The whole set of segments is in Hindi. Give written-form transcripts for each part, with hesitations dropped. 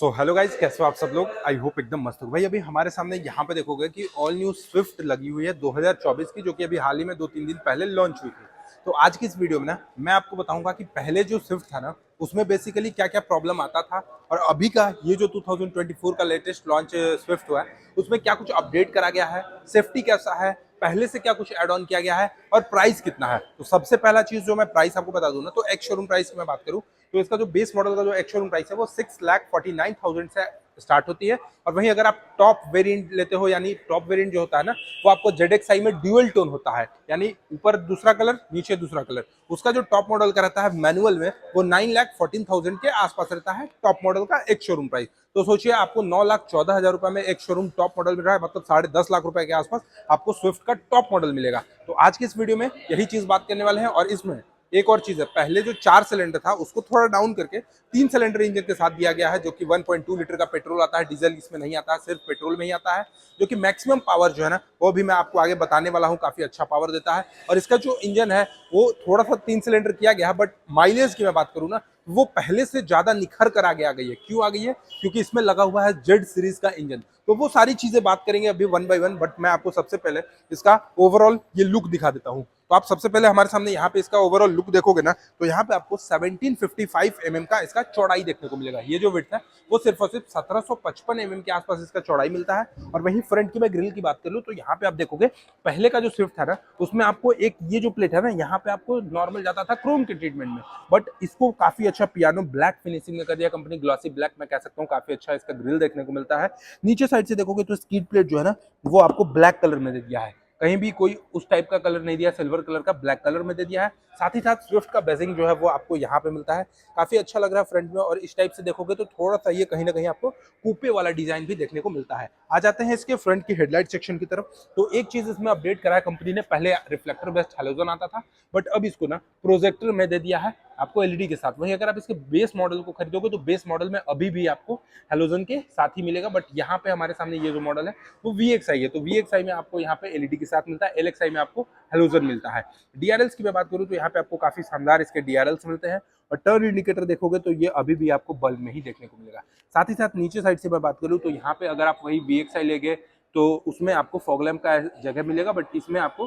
तो हेलो गाइस, कैसे हो आप सब लोग। आई होप एकदम मस्त हो भाई। अभी हमारे सामने यहाँ पे देखोगे कि ऑल न्यू स्विफ्ट लगी हुई है 2024 की, जो कि अभी हाल ही में 2-3 दिन पहले लॉन्च हुई थी। तो आज की इस वीडियो में ना मैं आपको बताऊंगा कि पहले जो स्विफ्ट था ना उसमें बेसिकली क्या क्या प्रॉब्लम आता था, और अभी का ये जो 2024 का लेटेस्ट लॉन्च स्विफ्ट हुआ है उसमें क्या कुछ अपडेट करा गया है, सेफ्टी कैसा है, पहले से क्या कुछ एड ऑन किया गया है और प्राइस कितना है। तो सबसे पहला चीज जो मैं प्राइस आपको बता दूं ना, तो एक्स शोरूम प्राइस की मैं बात करूं तो इसका जो बेस मॉडल का जो एक्स शोरूम प्राइस है वो 6,49,000 से स्टार्ट होती है। और वहीं अगर आप टॉप वेरिएंट लेते हो, यानी टॉप वेरिएंट जो होता है ना वो आपको ZXi में ड्यूअल टोन होता है, यानी ऊपर दूसरा कलर नीचे दूसरा कलर। उसका जो टॉप मॉडल का रहता है मैनुअल में वो 9,14,000 के आसपास रहता है टॉप मॉडल का एक शोरूम प्राइस। तो सोचिए आपको 9,14,000 रुपए में एक शोरूम टॉप मॉडल मिल रहा है, मतलब 10.5 लाख रुपए के आसपास आपको स्विफ्ट का टॉप मॉडल मिलेगा। तो आज की इस वीडियो में यही चीज बात करने वाले हैं। और इसमें एक और चीज है, पहले जो 4 सिलेंडर था उसको थोड़ा डाउन करके 3 सिलेंडर इंजन के साथ दिया गया है, जो कि 1.2 लीटर का पेट्रोल आता है। डीजल इसमें नहीं आता है, सिर्फ पेट्रोल में ही आता है, जो कि मैक्सिमम पावर जो है ना वो भी मैं आपको आगे बताने वाला हूँ, काफी अच्छा पावर देता है। और इसका जो इंजन है वो थोड़ा सा 3 सिलेंडर किया गया है, बट माइलेज की मैं बात करूँ ना वो पहले से ज्यादा निखर कर आगे आ गई है। क्यों आ गई है? क्योंकि इसमें लगा हुआ है जेड सीरीज का इंजन। तो वो सारी चीजें बात करेंगे अभी वन बाय वन, बट मैं आपको सबसे पहले इसका ओवरऑल ये लुक दिखा देता हूँ। तो आप सबसे पहले हमारे सामने यहाँ पे इसका ओवरऑल लुक देखोगे ना, तो यहाँ पे आपको 1755 का इसका चौड़ाई देखने को मिलेगा। ये जो विड्थ है वो सिर्फ और सिर्फ 1755 के आसपास इसका चौड़ाई मिलता है। और वहीं फ्रंट की मैं ग्रिल की बात कर लूँ तो यहाँ पे आप देखोगे पहले का जो स्विफ्ट था ना उसमें आपको एक ये जो प्लेट है ना यहाँ पे आपको नॉर्मल जाता था क्रोम के ट्रीटमेंट में, बट इसको काफी अच्छा पियानो ब्लैक फिनिशिंग में कर दिया कंपनी। ग्लॉसी ब्लैक मैं कह सकता हूँ, काफी अच्छा इसका ग्रिल देखने को मिलता है। नीचे साइड से देखोगे तो स्कीड प्लेट जो है ना वो आपको ब्लैक कलर में दे दिया है, कहीं भी कोई उस टाइप का कलर नहीं दिया, सिल्वर कलर का ब्लैक कलर में दे दिया है। साथ ही साथ स्विफ्ट का बेजिंग जो है वो आपको यहाँ पे मिलता है, काफी अच्छा लग रहा है फ्रंट में। और इस टाइप से देखोगे तो थोड़ा सा ये कहीं ना कहीं आपको कूपे वाला डिजाइन भी देखने को मिलता है। आ जाते हैं इसके फ्रंट की हेडलाइट सेक्शन की तरफ। तो एक चीज इसमें अपडेट करा है कंपनी ने, पहले रिफ्लेक्टर बेस्ड हैलोजन आता था, बट अब इसको ना प्रोजेक्टर में दे दिया है आपको एलईडी के साथ। वहीं अगर आप इसके बेस मॉडल को खरीदोगे तो बेस मॉडल में अभी भी आपको हेलोजन के साथ ही मिलेगा, बट यहाँ पे हमारे सामने ये जो मॉडल है वो VXi है। तो VXi में आपको यहाँ पे एलईडी के साथ मिलता है, LXi में आपको हेलोजन मिलता है। डीआरएल्स की मैं बात करूँ तो यहाँ पे आपको काफी शानदार इसके डीआरएल्स मिलते हैं। और टर्न इंडिकेटर देखोगे तो ये अभी भी आपको बल्ब में ही देखने को मिलेगा। साथ ही साथ नीचे साइड से मैं बात करूँ तो यहाँ पे अगर आप वही VXi लेंगे तो उसमें आपको फॉग लैम्प का जगह मिलेगा, बट इसमें आपको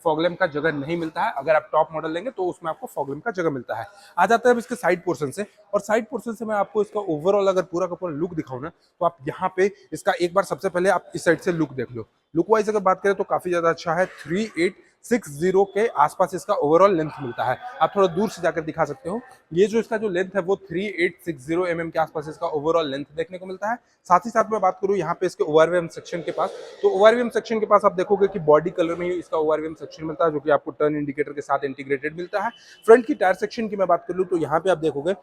फॉग लैम्प का जगह नहीं मिलता है। अगर आप टॉप मॉडल लेंगे तो उसमें आपको फॉग लैम्प का जगह मिलता है। आ जाता है अब इसके साइड पोर्शन से, और साइड पोर्शन से मैं आपको इसका ओवरऑल अगर पूरा का पूरा लुक दिखाऊं ना तो आप यहाँ पे इसका एक बार सबसे पहले आप इस साइड से लुक देख लो। लुक वाइज अगर बात करें तो काफी ज्यादा अच्छा है। 3860 के आसपास इसका ओवरऑल लेंथ मिलता है। आप थोड़ा दूर से जाकर दिखा सकते हो, ये जो इसका जो लेंथ है वो 3860 के आसपास इसका ओवरऑल लेंथ देखने को मिलता है। साथ ही साथ मैं बात करूं यहाँ पे इसके ओआरवीएम सेक्शन के पास, तो ओआरवीएम सेक्शन के पास आप देखोगे कि बॉडी कलर में ही इसका ओआरवीएम सेक्शन मिलता है, जो कि आपको टर्न इंडिकेटर के साथ इंटीग्रेटेड मिलता है। फ्रंट की टायर सेक्शन की मैं बात कर लूं तो यहाँ पे आप देखोगे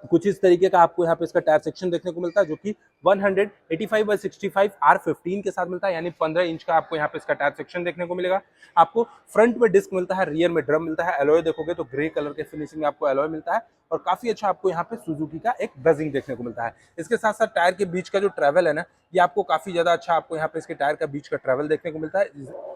कुछ इस तरीके का आपको यहाँ पे इसका टायर सेक्शन देखने को मिलता है, जो कि 185/65 R15 के साथ मिलता है, यानी 15 इंच का आपको यहाँ पे इसका टायर सेक्शन देखने को मिलेगा। आपको फ्रंट में डिस्क मिलता है, रियर में ड्रम मिलता है। एलॉय देखोगे तो ग्रे कलर के फिनिशिंग में आपको एलॉय मिलता है, और काफी अच्छा आपको यहाँ पे सुजुकी का एक बेजिंग देखने को मिलता है। इसके साथ साथ टायर के बीच का जो ट्रेवल है ना ये आपको काफी ज्यादा अच्छा आपको यहाँ पे इसके टायर का बीच का ट्रेवल देखने को मिलता है।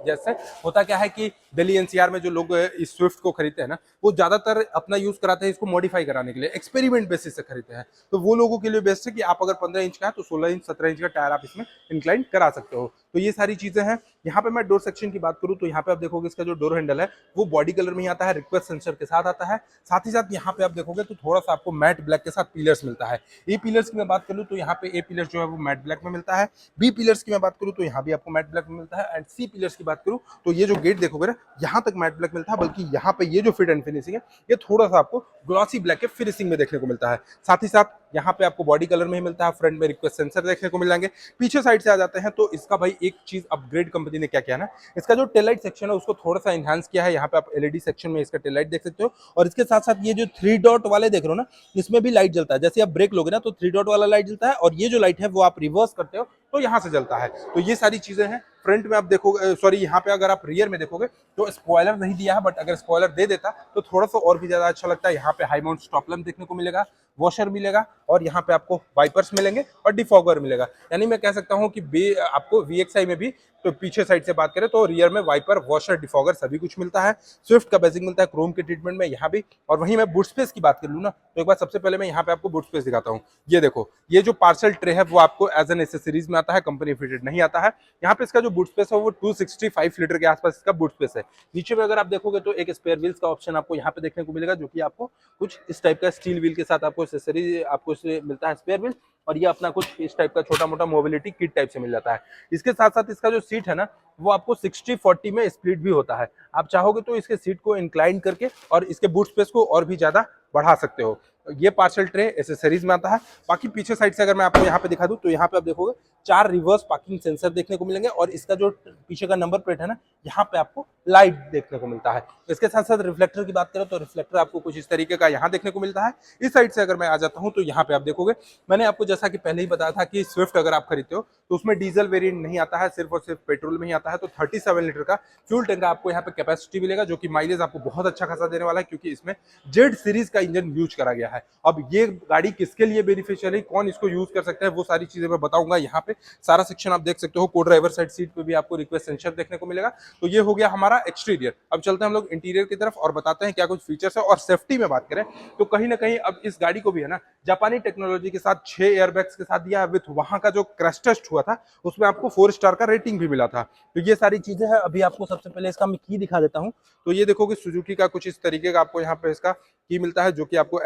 जैसे होता क्या है कि दिल्ली NCR में जो लोग इस स्विफ्ट को खरीदते हैं ना वो ज्यादातर अपना यूज कराते हैं इसको मॉडिफाई कराने के लिए, एक्सपेरिमेंट बेसिस से खरीदते हैं। तो वो लोगों के लिए बेस्ट है कि आप अगर 15 इंच का है तो 16 इंच 17 इंच का टायर आप इसमें इंक्लाइन करा सकते हो। तो ये सारी चीजें हैं। यहाँ पे मैं डोर सेक्शन की बात करूँ तो यहाँ पे आप देखोगे इसका जो डोर हैंडल है वो बॉडी कलर में ही आता है, रिक्वेस्ट सेंसर के साथ आता है। साथ ही साथ यहाँ पे आप देखोगे तो थोड़ा सा आपको मैट ब्लैक के साथ पिलर्स मिलता है। ए पिलर्स की मैं बात करूँ तो यहाँ पे ए पिलर्स जो है वो मैट ब्लैक में मिलता है। बी पिलर्स की मैं बात करूँ तो यहाँ भी आपको मैट ब्लैक में मिलता है। एंड सी पिलर्स की बात करूँ तो ये जो गेट देखोगे ना यहाँ तक मैट ब्लैक मिलता है, बल्कि यहाँ पे ये जो फिट एंड फिनिशिंग है ये थोड़ा सा आपको ग्लॉसी ब्लैक के फिनिशिंग में देखने को मिलता है। साथ ही साथ यहाँ पे आपको बॉडी कलर में ही मिलता है। फ्रंट में रिक्वेस्ट सेंसर देखने को मिलेंगे। पीछे साइड से आ जाते हैं तो इसका भाई एक चीज अपग्रेड कंपनी ने क्या किया ना, इसका जो टेल लाइट सेक्शन है उसको थोड़ा सा एनहांस किया है। यहाँ पे आप एलईडी सेक्शन में इसका टेल लाइट देख सकते हो, और इसके साथ साथ ये जो 3 डॉट वाले देख रहे हो ना इसमें भी लाइट जलता है। जैसे आप ब्रेक लोगे ना तो 3 डॉट वाला लाइट जलता है, और ये जो लाइट है वो आप रिवर्स करते हो तो यहाँ से जलता है। तो ये सारी चीजें हैं। फ्रंट में आप देखोगे, सॉरी यहाँ पे अगर आप रियर में देखोगे तो स्पॉइलर नहीं दिया है, बट अगर स्पॉइलर दे देता तो थोड़ा सा और भी ज्यादा अच्छा लगता है। यहाँ पे हाई माउंट स्टॉप लैम्प देखने को मिलेगा। वॉशर मिलेगा और यहाँ पे आपको वाइपर्स मिलेंगे और डिफॉगर मिलेगा। यानी मैं कह सकता हूँ कि आपको VXI में भी तो पीछे साइड से बात करें तो रियर में वाइपर, वॉशर, डिफॉगर सभी कुछ मिलता है। स्विफ्ट का बेसिक मिलता है क्रोम के ट्रीटमेंट में यहाँ भी। और वहीं मैं बूट स्पेस की बात कर लूँ ना, तो एक बार सबसे पहले मैं यहाँ पे आपको बूट स्पेस दिखाता हूँ। ये देखो, ये जो पार्सल ट्रे है वो आपको एज एन एसेसरीज में आता है, कंपनी फिटेड नहीं आता है। यहाँ पे इसका जो बूट स्पेस है वो 265 लीटर के आसपास इसका बूट स्पेस है। नीचे में अगर आप देखोगे तो एक स्पेयर व्हील्स का ऑप्शन आपको यहाँ पे देखने को मिलेगा, जो कि आपको कुछ इस टाइप का स्टील व्हील के साथ आपको एसेसरी आपको इसमें मिलता है, स्पेयर व्हील। और ये अपना कुछ इस टाइप का छोटा मोटा मोबिलिटी किट टाइप से मिल जाता है। इसके साथ साथ इसका जो सीट है ना, वो आपको 60-40 में स्प्लिट भी होता है। आप चाहोगे तो इसके सीट को इंक्लाइन करके और इसके बूट स्पेस को और भी ज्यादा बढ़ा सकते हो। ये पार्सल ट्रे एसेसरीज में आता है। बाकी पीछे साइड से अगर मैं आपको यहाँ पे दिखा दूं तो यहाँ पे आप देखोगे 4 रिवर्स पार्किंग सेंसर देखने को मिलेंगे और इसका जो पीछे का नंबर प्लेट है ना, यहाँ पे आपको लाइट देखने को मिलता है। इसके साथ साथ रिफ्लेक्टर की बात करें तो रिफ्लेक्टर आपको कुछ इस तरीके का यहाँ देखने को मिलता है। इस साइड से अगर मैं आ जाता हूँ तो यहाँ पे आप देखोगे, मैंने आपको जैसा कि पहले ही बताया था कि स्विफ्ट अगर आप खरीदते हो तो उसमें डीजल वेरिएंट नहीं आता है, सिर्फ और सिर्फ पेट्रोल में ही आता है। तो 37 लीटर का फ्यूल टैंक आपको यहाँ पे कैपेसिटी मिलेगा, जो कि माइलेज आपको बहुत अच्छा खासा देने वाला है, क्योंकि इसमें जेड सीरीज का इंजन यूज करा गया है। अब ये गाड़ी किसके लिए बेनिफिशियल है, कौन इसको यूज कर सकता है, वो सारी चीजें मैं बताऊंगा। यहाँ पे सारा सेक्शन आप देख सकते हो। को ड्राइवर साइड सीट पे भी आपको रिक्वेस्ट सेंसर देखने को मिलेगा। तो ये हो गया हमारा एक्सटीरियर। अब चलते हैं हम लोग इंटीरियर की तरफ और बताते हैं क्या कुछ फीचर्स है। और सेफ्टी में बात करें तो कहीं ना कहीं अब इस गाड़ी को भी है ना जापानी टेक्नोलॉजी के साथ 6 एयरबैग्स के साथ दिया है। विथ वहां का जो क्रैश टेस्ट हुआ था उसमें आपको 4 स्टार का रेटिंग भी मिला था। तो ये सारी चीजें हैं। अभी आपको सबसे पहले इसका मैं की दिखा देता हूँ। तो ये देखो कि सुजुकी का कुछ इस तरीके का आपको यहाँ पे इसका की मिलता है, जो कि आपको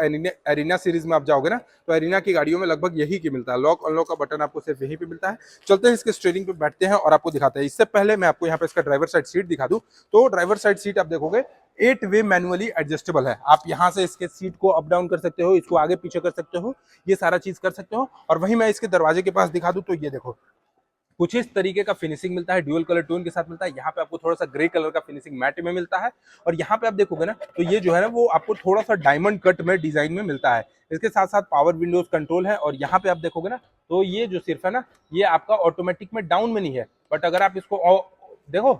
एरिना सीरीज में आप जाओगे ना तो एरिना की गाड़ियों में लगभग यही की मिलता है। लॉक अनलॉक का बटन आपको सिर्फ यहीं पे मिलता है। चलते हैं इसके स्टीयरिंग पे बैठते हैं और आपको दिखाते हैं। इससे पहले मैं आपको यहाँ पे इसका ड्राइवर साइड सीट दिखा दूं तो ड्राइवर साइड सीट आप देखोगे 8 वे मैनुअली एडजस्टेबल है। आप यहाँ से इसके सीट को अप डाउन कर सकते हो, इसको आगे पीछे कर सकते हो, ये सारा चीज कर सकते हो। और वहीं मैं इसके दरवाजे के पास दिखा दूं तो ये देखो कुछ इस तरीके का फिनिशिंग मिलता है, ड्यूअल कलर टोन के साथ मिलता है। यहाँ पे आपको थोड़ा सा ग्रे कलर का फिनिशिंग मैट में मिलता है। और यहाँ पे आप देखोगे ना तो ये जो है ना वो आपको थोड़ा सा डायमंड कट में डिजाइन में मिलता है। इसके साथ साथ पावर विंडोज कंट्रोल है। और यहाँ पे आप देखोगे ना तो ये जो सिर्फ है ना ये आपका ऑटोमेटिक में डाउन में नहीं है, बट अगर आप इसको देखो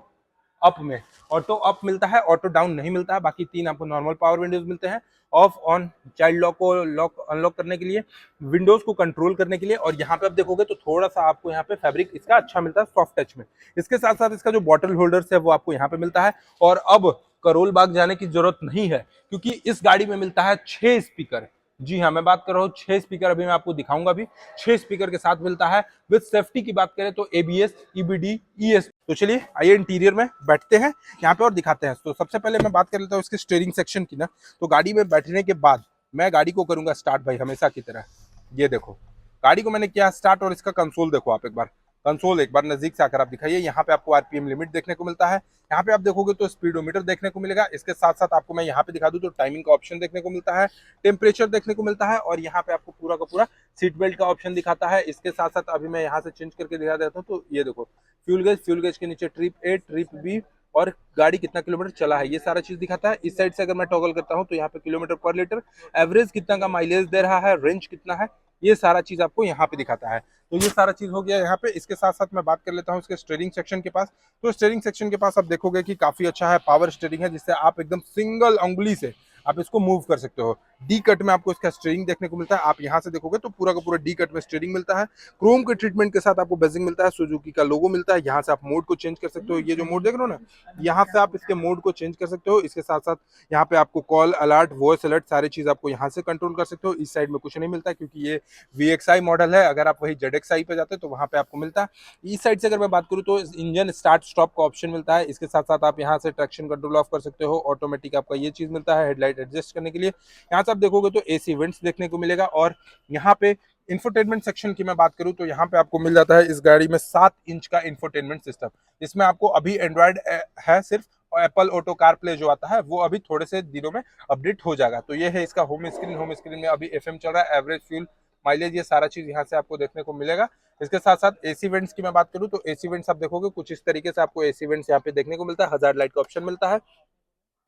अप में ऑटो अप मिलता है, ऑटो डाउन नहीं मिलता है। बाकी 3 आपको नॉर्मल पावर विंडोज मिलते हैं, ऑफ ऑन चाइल्ड लॉक को लॉक अनलॉक करने के लिए, विंडोज को कंट्रोल करने के लिए। और यहाँ पे आप देखोगे तो थोड़ा सा आपको यहाँ पे फैब्रिक इसका अच्छा मिलता है सॉफ्ट टच में। इसके साथ साथ इसका जो बॉटल होल्डर्स है वो आपको यहाँ पे मिलता है। और अब करोल बाग जाने की जरूरत नहीं है, क्योंकि इस गाड़ी में मिलता है 6 स्पीकर। जी हाँ, मैं बात कर रहा हूँ 6 स्पीकर। अभी मैं आपको दिखाऊंगा भी। 6 स्पीकर के साथ मिलता है। विद सेफ्टी की बात करें तो ABS, EBD, ES। तो चलिए आइए इंटीरियर में बैठते हैं यहाँ पे और दिखाते हैं। तो सबसे पहले मैं बात कर लेता हूँ इसके स्टीयरिंग सेक्शन की ना। तो गाड़ी में बैठने के बाद मैं गाड़ी को करूंगा स्टार्ट भाई, हमेशा की तरह। ये देखो गाड़ी को मैंने किया स्टार्ट और इसका कंसोल देखो आप एक बार। कंसोल एक बार नजदीक से आकर आप दिखाइए। यहाँ पे आपको RPM लिमिट देखने को मिलता है। यहाँ पे आप देखोगे तो स्पीडोमीटर देखने को मिलेगा। इसके साथ साथ आपको मैं यहाँ पे दिखा दूं तो टाइमिंग का ऑप्शन देखने को मिलता है, टेम्परेचर देखने को मिलता है। और यहाँ पे आपको पूरा का पूरा सीट बेल्ट का ऑप्शन दिखाता है। इसके साथ साथ अभी मैं यहाँ से चेंज करके दिखा देता हूँ। तो ये देखो फ्यूल गेज के नीचे ट्रिप A, ट्रिप B और गाड़ी कितना किलोमीटर चला है ये सारा चीज दिखाता है। इस साइड से अगर मैं टॉगल करता हूँ तो यहाँ पे किलोमीटर पर लीटर, एवरेज कितना का माइलेज दे रहा है, रेंज कितना है, ये सारा चीज आपको यहाँ पे दिखाता है। तो ये सारा चीज हो गया यहाँ पे। इसके साथ साथ मैं बात कर लेता हूँ इसके स्टीयरिंग सेक्शन के पास। तो स्टीयरिंग सेक्शन के पास आप देखोगे कि काफी अच्छा है, पावर स्टीयरिंग है, जिससे आप एकदम सिंगल उंगली से आप इसको मूव कर सकते हो। डी कट में आपको इसका स्टीयरिंग देखने को मिलता है। आप यहाँ से देखोगे तो पूरा का पूरा डी कट में स्टीयरिंग मिलता है। क्रोम के ट्रीटमेंट के साथ आपको बेजिंग मिलता है, सुजुकी का लोगो मिलता है। यहाँ से आप मोड को चेंज कर सकते हो। ये जो मोड देख रहे हो ना, यहाँ से आप इसके मोड को चेंज कर सकते हो। इसके साथ साथ यहाँ पे आपको कॉल अलर्ट, वॉइस अलर्ट सारी चीज आपको यहाँ से कंट्रोल कर सकते हो। इस साइड में कुछ नहीं मिलता क्योंकि ये VXI मॉडल है। अगर आप वही ZXI पे जाते हैं तो वहाँ पे आपको मिलता है। इस साइड से अगर मैं बात करूँ तो इंजन स्टार्ट स्टॉप का ऑप्शन मिलता है। इसके साथ साथ आप यहाँ से ट्रैक्शन कंट्रोल ऑफ कर सकते हो, ऑटोमेटिक आपका ये चीज मिलता है, हेडलाइट एडजस्ट करने के लिए। यहाँ से आप देखोगे तो AC वेंट्स देखने को मिलेगा। और यहाँ पे इंफोटेनमेंट सेक्शन की मैं बात करूं तो यहाँ पे आपको मिल जाता है इस गाड़ी में 7 इंच का इंफोटेनमेंट सिस्टम। इसमें आपको अभी एंड्रॉयड है सिर्फ, और एप्पल ऑटो कार प्ले जो आता है वो अभी थोड़े से दिनों में अपडेट हो जाएगा। तो ये है इसका होम स्क्रीन। होम स्क्रीन में अभी FM चल रहा है, एवरेज फ्यूल माइलेज, ये सारा चीज यहाँ से आपको देखने को मिलेगा। इसके साथ साथ AC वेंट्स की मैं बात करूँ तो AC वेंट्स आप देखोगे कुछ इस तरीके से आपको AC वेंट्स यहाँ पे देखने को मिलता है। हजार्ड लाइट का ऑप्शन मिलता है।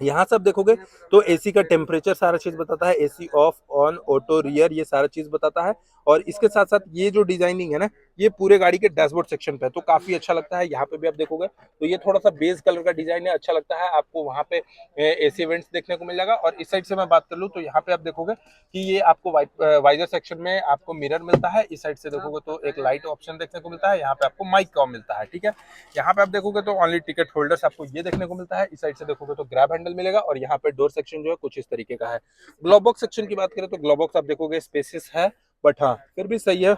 यहाँ से आप देखोगे तो AC का टेम्परेचर सारा चीज बताता है, AC of on auto rear ये सारा चीज बताता है। और इसके साथ साथ ये जो डिजाइनिंग है ना, ये पूरे गाड़ी के डैशबोर्ड सेक्शन पे है, तो काफी अच्छा लगता है। यहाँ पे भी आप देखोगे तो ये थोड़ा सा बेज कलर का डिजाइन है, अच्छा लगता है आपको। वहाँ पे एसी वेंट्स देखने को मिल जाएगा। और इस साइड से मैं बात कर लूँ तो यहाँ पे आप देखोगे कि ये आपको वाइजर सेक्शन में आपको मिरर मिलता है। इस साइड से देखोगे तो एक लाइट ऑप्शन देखने को मिलता है। यहाँ पे आपको माइक का मिलता है, ठीक है। यहाँ पे आप देखोगे तो ओनली टिकट होल्डर्स आपको ये देखने को मिलता है। इस साइड से देखोगे तो ग्रैब हैंडल मिलेगा। और यहाँ पे डोर सेक्शन जो है कुछ इस तरीके का है। ग्लोव बॉक्स सेक्शन की बात करें तो ग्लोव बॉक्स आप देखोगे स्पेसियस है, बट हाँ फिर भी सही है,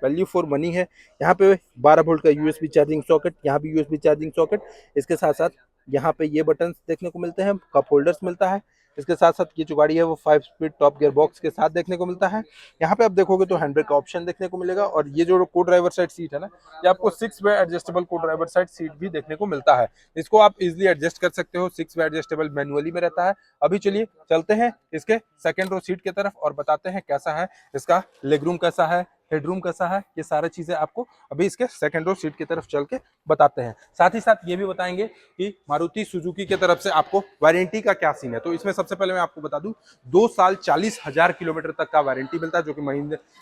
वैल्यू फॉर मनी है। यहाँ पे 12 वोल्ट का यूएसबी चार्जिंग सॉकेट, यहाँ भी यूएसबी चार्जिंग सॉकेट। इसके साथ साथ यहाँ पे ये बटन देखने को मिलते हैं, कप होल्डर्स मिलता है। इसके साथ साथ ये जो गाड़ी है वो 5 स्पीड टॉप गियर बॉक्स के साथ देखने को मिलता है। यहाँ पे आप देखोगे तो हैंड ब्रेक का ऑप्शन देखने को मिलेगा। और ये जो को ड्राइवर साइड सीट है ना, ये आपको 6 वे एडजस्टेबल को ड्राइवर साइड सीट भी देखने को मिलता है। इसको आप इजिली एडजस्ट कर सकते हो, 6 वे एडजस्टेबल मैनुअली में रहता है। अभी चलिए चलते हैं इसके सेकंड रो सीट की तरफ और बताते हैं कैसा है इसका लेग रूम, कैसा है हेडरूम, कैसा है। ये सारी चीजें आपको अभी इसके सेकंड रो सीट की तरफ चल के बताते हैं। साथ ही साथ ये भी बताएंगे कि मारुति सुजुकी की तरफ से आपको वारंटी का क्या सीन है। तो इसमें सबसे पहले मैं आपको बता दूं 2 साल 40,000 किलोमीटर तक का वारंटी मिलता है,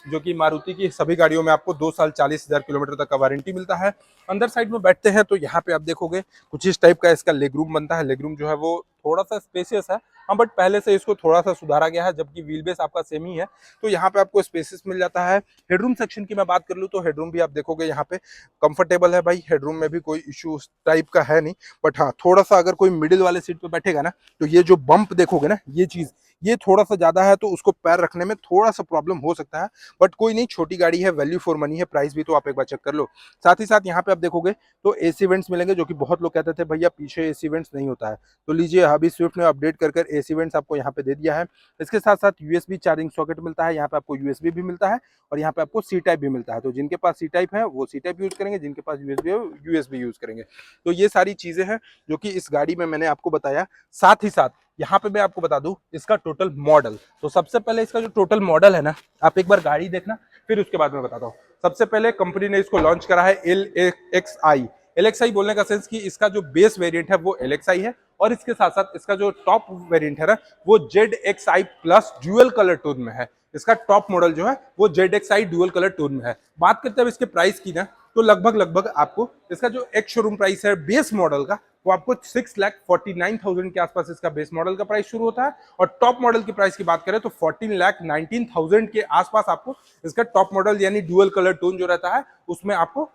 जो कि मारुति की सभी गाड़ियों में आपको 2 साल 40,000 किलोमीटर तक का वारंटी मिलता है। अंदर साइड में बैठते हैं तो यहाँ पे आप देखोगे कुछ इस टाइप का इसका लेग रूम बनता है। लेग रूम जो है वो थोड़ा सा स्पेसियस है, हाँ, बट पहले से इसको थोड़ा सा सुधारा गया है, जबकि व्हील बेस आपका सेम ही है। तो यहाँ पे आपको स्पेसियस मिल जाता है। हेडरूम सेक्शन की मैं बात कर लूँ तो हेडरूम भी आप देखोगे यहाँ पे कंफर्टेबल है भाई, हेडरूम में भी कोई इशू उस टाइप का है नहीं। बट हाँ थोड़ा सा अगर कोई मिडिल वाले सीट पे बैठेगा ना, तो ये जो बम्प देखोगे ना, ये चीज ये थोड़ा सा ज्यादा है, तो उसको पैर रखने में थोड़ा सा प्रॉब्लम हो सकता है। बट कोई नहीं, छोटी गाड़ी है, वैल्यू फॉर मनी है, प्राइस भी तो आप एक बार चेक कर लो। साथ ही साथ यहाँ पे आप देखोगे तो एसी वेंट्स मिलेंगे, जो कि बहुत लोग कहते थे भैया पीछे एसी वेंट्स नहीं होता है। तो लीजिए, अभी स्विफ्ट ने अपडेट कर एसी वेंट्स आपको यहाँ पे दे दिया है। इसके साथ साथ यूएसबी चार्जिंग सॉकेट मिलता है, यहाँ पे आपको यूएसबी भी मिलता है और यहाँ पे आपको सी टाइप भी मिलता है। तो जिनके पास सी टाइप है वो सी टाइप यूज करेंगे, जिनके पास यूएसबी है यूएसबी यूज करेंगे। तो ये सारी चीजें हैं जो कि इस गाड़ी में मैंने आपको बताया। साथ ही साथ यहाँ पे मैं आपको बता दूं इसका टोटल मॉडल। तो सबसे पहले इसका जो टोटल मॉडल है ना, आप एक बार गाड़ी देखना, फिर उसके बाद में बताता हूँ। सबसे पहले कंपनी ने इसको लॉन्च करा है LXI। LXI बोलने का सेंस कि इसका जो बेस वेरिएंट है वो LXI है, और इसके साथ साथ इसका जो टॉप वेरिएंट है ना, वो ZXI plus dual colour tone में है। इसका टॉप मॉडल जो है वो ZXI ड्यूअल कलर टोन में है। बात करते हैं इसके प्राइस की ना, तो लगभग आपको इसका जो एक शोरूम प्राइस है बेस मॉडल का, वो आपको 6,49,000 के आसपास इसका बेस मॉडल का प्राइस शुरू होता है। और टॉप मॉडल की प्राइस की बात करें तो 14,19,000 के आसपास आपको इसका टॉप मॉडल यानी ड्यूअल कलर टोन जो रहता है उसमें आपको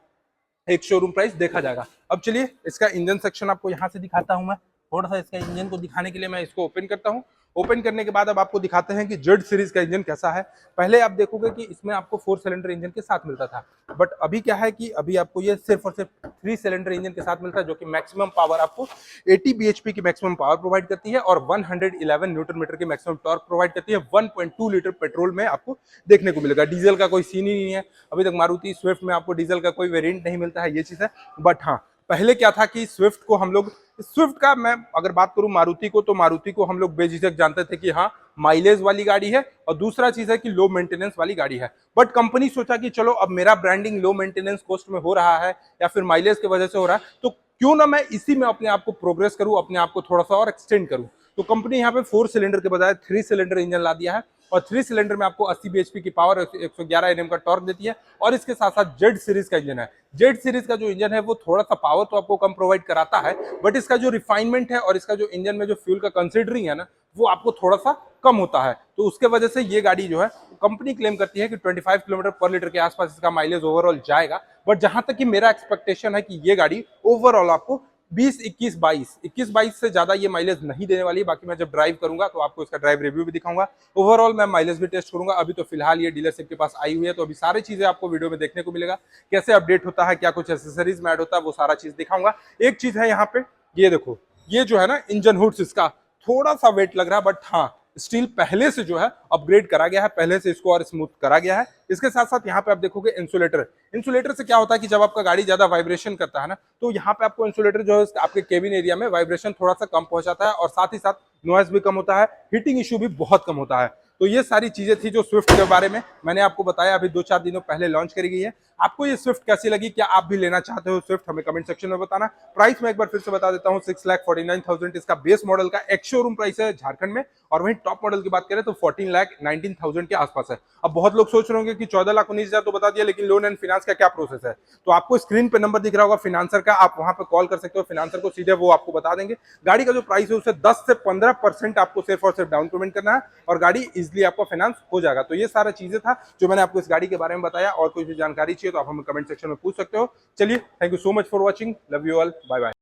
एक शोरूम प्राइस देखा जाएगा। अब चलिए इसका इंजन सेक्शन आपको यहां से दिखाता हूं। मैं थोड़ा सा इसका इंजन को दिखाने के लिए मैं इसको ओपन करता हूं। ओपन करने के बाद अब आपको दिखाते हैं कि जेड सीरीज का इंजन कैसा है। पहले आप देखोगे कि इसमें आपको 4 सिलेंडर इंजन के साथ मिलता था, बट अभी क्या है कि अभी आपको ये सिर्फ और सिर्फ 3 सिलेंडर इंजन के साथ मिलता है, जो कि मैक्सिमम पावर आपको 80 bhp की मैक्सिमम पावर प्रोवाइड करती है और 111 न्यूटन मीटर की मैक्सिमम टॉर्क प्रोवाइड करती है। 1.2 लीटर पेट्रोल में आपको देखने को मिलेगा। डीजल का कोई सीन ही नहीं है, अभी तक मारुति स्विफ्ट में आपको डीजल का कोई वेरिएंट नहीं मिलता है, ये चीज है। बट हाँ, पहले क्या था कि स्विफ्ट को हम लोग, स्विफ्ट का मैं अगर बात करूं मारुति को, तो मारुति को हम लोग बेझिझक जानते थे कि हाँ माइलेज वाली गाड़ी है, और दूसरा चीज है कि लो मेंटेनेंस वाली गाड़ी है। बट कंपनी सोचा कि चलो अब मेरा ब्रांडिंग लो मेंटेनेंस कॉस्ट में हो रहा है या फिर माइलेज की वजह से हो रहा है, तो क्यों ना मैं इसी में अपने आप को प्रोग्रेस करूं, अपने आप को थोड़ा सा और एक्सटेंड करूं। तो कंपनी यहाँ पे 4 सिलेंडर के बजाय 3 सिलेंडर इंजन ला दिया है, और 3 सिलेंडर में आपको 80 bhp की पावर, 111 Nm का टॉर्क देती है। और इसके साथ साथ जेड सीरीज का इंजन है। जेड सीरीज का जो इंजन है वो थोड़ा सा पावर तो आपको कम प्रोवाइड कराता है, बट इसका जो रिफाइनमेंट है और इसका जो इंजन में जो फ्यूल का कंसिडरिंग है ना, वो आपको थोड़ा सा कम होता है। तो उसके वजह से ये गाड़ी जो है, कंपनी क्लेम करती है कि 25 किलोमीटर पर लीटर के आसपास इसका माइलेज ओवरऑल जाएगा। बट जहां तक कि मेरा एक्सपेक्टेशन है कि ये गाड़ी ओवरऑल आपको 20, 21, 22 से ज्यादा ये माइलेज नहीं देने वाली है। बाकी मैं जब ड्राइव करूंगा तो आपको इसका ड्राइव रिव्यू भी दिखाऊंगा, ओवरऑल मैं माइलेज भी टेस्ट करूंगा। अभी तो फिलहाल ये डीलरशिप के पास आई हुई है, तो अभी सारी चीजें आपको वीडियो में देखने को मिलेगा, कैसे अपडेट होता है, क्या कुछ एसेसरीज में ऐड होता है, वो सारा चीज दिखाऊंगा। एक चीज है यहाँ पे, ये देखो, ये जो है ना इंजन हुड्स, इसका थोड़ा सा वेट लग रहा है, बट हाँ स्टील पहले से जो है अपग्रेड करा गया है, पहले से इसको और स्मूथ करा गया है। इसके साथ साथ यहाँ पे आप देखोगे इंसुलेटर। इंसुलेटर से क्या होता है कि जब आपका गाड़ी ज्यादा वाइब्रेशन करता है ना, तो यहाँ पे आपको इंसुलेटर जो है आपके केबिन एरिया में वाइब्रेशन थोड़ा सा कम पहुंचाता है, और साथ ही साथ नॉइज भी कम होता है, हीटिंग इशू भी बहुत कम होता है। तो ये सारी चीजें थी जो स्विफ्ट के बारे में मैंने आपको बताया, अभी 2-4 दिनों पहले लॉन्च करी गई है। आपको ये स्विफ्ट कैसी लगी, क्या आप भी लेना चाहते हो स्विफ्ट, हमें कमेंट सेक्शन में बताना। प्राइस मैं एक बार फिर से बता देता हूँ, 6,49,000 इसका बेस मॉडल का एक्स शोरूम प्राइस है झारखंड में, और वहीं टॉप मॉडल की बात करें तो 14,19,000 के आसपास है। अब बहुत लोग सोच रहे होंगे कि 14,19,000 तो बता दिया, लेकिन लोन एंड फाइनेंस का क्या प्रोसेस है। तो आपको स्क्रीन पे नंबर दिख रहा होगा फिनांसर का, आप वहां पे कॉल कर सकते हो, फिनांसर को सीधे वो आपको बता देंगे। गाड़ी का जो प्राइस है उसे 10 से 15% आपको सिर्फ और सिर्फ डाउन पेमेंट करना है और गाड़ी इजिली आपका फाइनेंस हो जाएगा। तो ये सारा चीजें था जो मैंने आपको इस गाड़ी के बारे में बताया, और कोई भी जानकारी चाहिए तो आप हमें कमेंट सेक्शन में पूछ सकते हो। चलिए, thank you so much for watching, love you all, bye bye.